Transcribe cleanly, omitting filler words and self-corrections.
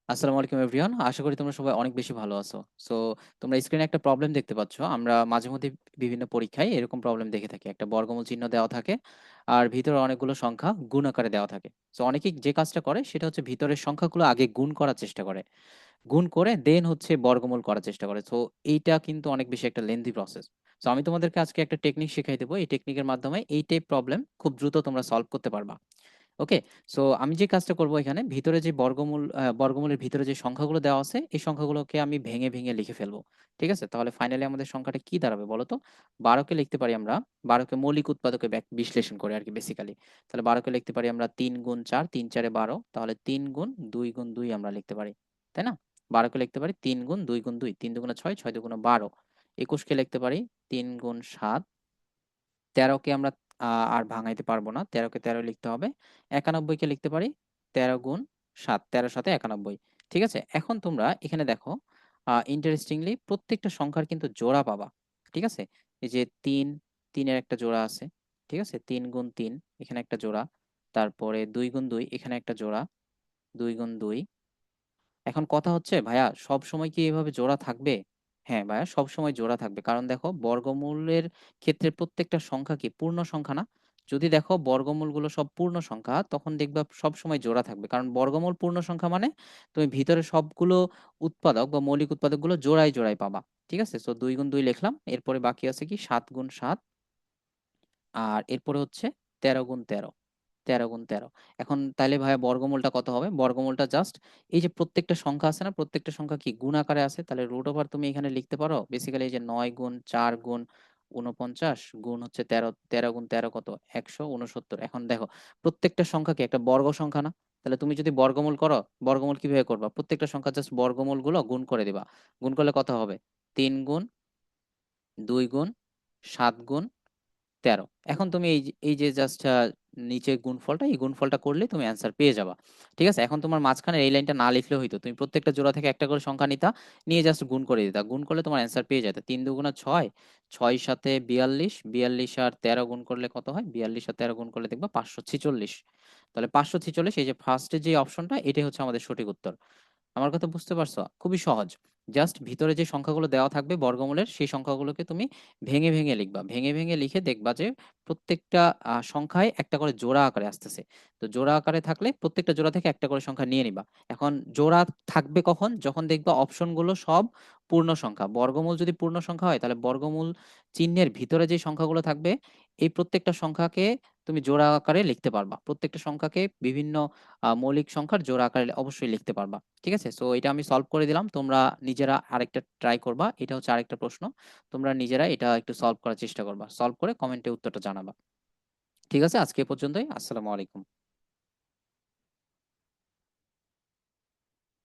আসসালামু আলাইকুম এভরিওয়ান। আশা করি তোমরা সবাই অনেক বেশি ভালো আছো। সো তোমরা স্ক্রিনে একটা প্রবলেম দেখতে পাচ্ছ। আমরা মাঝে মধ্যে বিভিন্ন পরীক্ষায় এরকম প্রবলেম দেখে থাকি। একটা বর্গমূল চিহ্ন দেওয়া থাকে আর ভিতরে অনেকগুলো সংখ্যা গুণ আকারে দেওয়া থাকে। সো অনেকেই যে কাজটা করে সেটা হচ্ছে ভিতরের সংখ্যাগুলো আগে গুণ করার চেষ্টা করে। গুণ করে দেন হচ্ছে বর্গমূল করার চেষ্টা করে। সো এইটা কিন্তু অনেক বেশি একটা লেন্থি প্রসেস। সো আমি তোমাদেরকে আজকে একটা টেকনিক শিখাই দেব। এই টেকনিকের মাধ্যমে এই টাইপ প্রবলেম খুব দ্রুত তোমরা সলভ করতে পারবা। ওকে? সো আমি যে কাজটা করব এখানে ভিতরে যে বর্গমূলের ভিতরে যে সংখ্যাগুলো দেওয়া আছে, এই সংখ্যাগুলোকে আমি ভেঙে, ভেঙে লিখে ফেলবো। ঠিক আছে? তাহলে ফাইনালি আমাদের সংখ্যাটা কি দাঁড়াবে বলো তো? ১২ কে লিখতে পারি আমরা ১২ কে মৌলিক উৎপাদকে বিশ্লেষণ করে আরকি বেসিক্যালি। তাহলে ১২ কে লিখতে পারি আমরা ৩ গুণ ৪, ৩ ৪ এ ১২ তাহলে ৩ গুণ ২ গুণ ২ আমরা লিখতে পারি। তাই না? ১২ কে লিখতে পারি ৩ গুণ ২ গুণ ২, ৩ দুগুণে ৬, ৬ দুগুণে ১২। ২১ কে লিখতে পারি ৩ গুণ ৭, ১৩ কে আমরা আর ভাঙাইতে পারবো না। ১৩ কে ১৩ লিখতে হবে। ৯১ কে লিখতে পারি ১৩ গুণ ৭, ১৩ ৭ এ ৯১। ঠিক আছে? এখন তোমরা এখানে দেখো ইন্টারেস্টিংলি প্রত্যেকটা সংখ্যার কিন্তু জোড়া পাবা। ঠিক আছে? এই যে ৩, ৩ এর একটা জোড়া আছে। ঠিক আছে? ৩ গুণ ৩ এখানে একটা জোড়া। তারপরে ২ গুণ ২ এখানে একটা জোড়া। ২ গুণ ২ এখন কথা হচ্ছে ভাইয়া সবসময় কি এভাবে জোড়া থাকবে? হ্যাঁ, ভাইয়া সবসময় জোড়া থাকবে। কারণ দেখো বর্গমূলের ক্ষেত্রে প্রত্যেকটা সংখ্যা কি পূর্ণ সংখ্যা না? যদি দেখো বর্গমূলগুলো সব পূর্ণ সংখ্যা তখন দেখবা সবসময় জোড়া থাকবে। কারণ বর্গমূল পূর্ণ সংখ্যা মানে তুমি ভিতরে সবগুলো উৎপাদক বা মৌলিক উৎপাদকগুলো জোড়ায়, জোড়ায় পাবা। ঠিক আছে? সো ২ গুণ ২ লিখলাম। এরপরে বাকি আছে কি ৭ গুণ ৭ আর এরপরে হচ্ছে ১৩ গুণ ১৩। ১৩ গুণ ১৩। এখন তাইলে ভাইয়া বর্গমূলটা কত হবে? বর্গমূলটা জাস্ট এই যে প্রত্যেকটা সংখ্যা আছে না? প্রত্যেকটা সংখ্যা কি গুণ আকারে আছে। তাহলে রুট ওভার তুমি এখানে লিখতে পারো। বেসিক্যালি এই যে ৯ গুণ ৪ গুণ ৪৯ গুণ হচ্ছে ১৩, ১৩ গুণ ১৩ কত? ১৬৯। এখন দেখো প্রত্যেকটা সংখ্যা কি একটা বর্গ সংখ্যা না? তাহলে তুমি যদি বর্গমূল করো, বর্গমূল কিভাবে করবা? প্রত্যেকটা সংখ্যা জাস্ট বর্গমূলগুলো গুণ করে দিবা। গুণ করলে কত হবে? ৩ গুণ ২ গুণ ৭ গুণ ১৩ এখন তুমি এই যে জাস্ট নিচে গুণফলটা, এই গুণফলটা করলেই তুমি অ্যান্সার পেয়ে যাবা। ঠিক আছে? এখন তোমার মাঝখানের এই লাইনটা না লিখলেও হইতো। তুমি প্রত্যেকটা জোড়া থেকে একটা করে সংখ্যা নিতা, নিয়ে জাস্ট গুণ করে দিতা। গুণ করলে তোমার অ্যান্সার পেয়ে যাইতা। ৩ দুগুণা ৬, ৬ সাতে ৪২, ৪২ আর ১৩ গুণ করলে কত হয়? ৪২ আর ১৩ গুণ করলে দেখবা ৫৪৬। তাহলে ৫৪৬ এই যে ফার্স্ট এর যে অপশনটা এটাই হচ্ছে আমাদের সঠিক উত্তর। আমার কথা বুঝতে পারছো? খুবই সহজ। জাস্ট ভিতরে যে সংখ্যাগুলো দেওয়া থাকবে বর্গমূলের, সেই সংখ্যাগুলোকে তুমি ভেঙে, ভেঙে লিখবা। ভেঙে, ভেঙে লিখে দেখবা যে প্রত্যেকটা সংখ্যায় একটা করে জোড়া আকারে আসতেছে। তো জোড়া আকারে থাকলে প্রত্যেকটা জোড়া থেকে একটা করে সংখ্যা নিয়ে নিবা। এখন জোড়া থাকবে কখন? যখন দেখবা অপশনগুলো সব পূর্ণ সংখ্যা। বর্গমূল যদি পূর্ণ সংখ্যা হয় তাহলে বর্গমূল চিহ্নের ভিতরে যে সংখ্যাগুলো থাকবে, এই প্রত্যেকটা সংখ্যাকে তুমি জোড়া আকারে লিখতে পারবা। প্রত্যেকটা সংখ্যাকে বিভিন্ন মৌলিক সংখ্যার জোড়া আকারে অবশ্যই লিখতে পারবা। ঠিক আছে? সো এটা আমি সলভ করে দিলাম। তোমরা নিজেরা আরেকটা ট্রাই করবা। এটা হচ্ছে আরেকটা প্রশ্ন। তোমরা নিজেরা এটা একটু সলভ করার চেষ্টা করবা। সলভ করে কমেন্টে উত্তরটা জানাবা। ঠিক আছে? আজকে এ পর্যন্তই। আসসালামু আলাইকুম।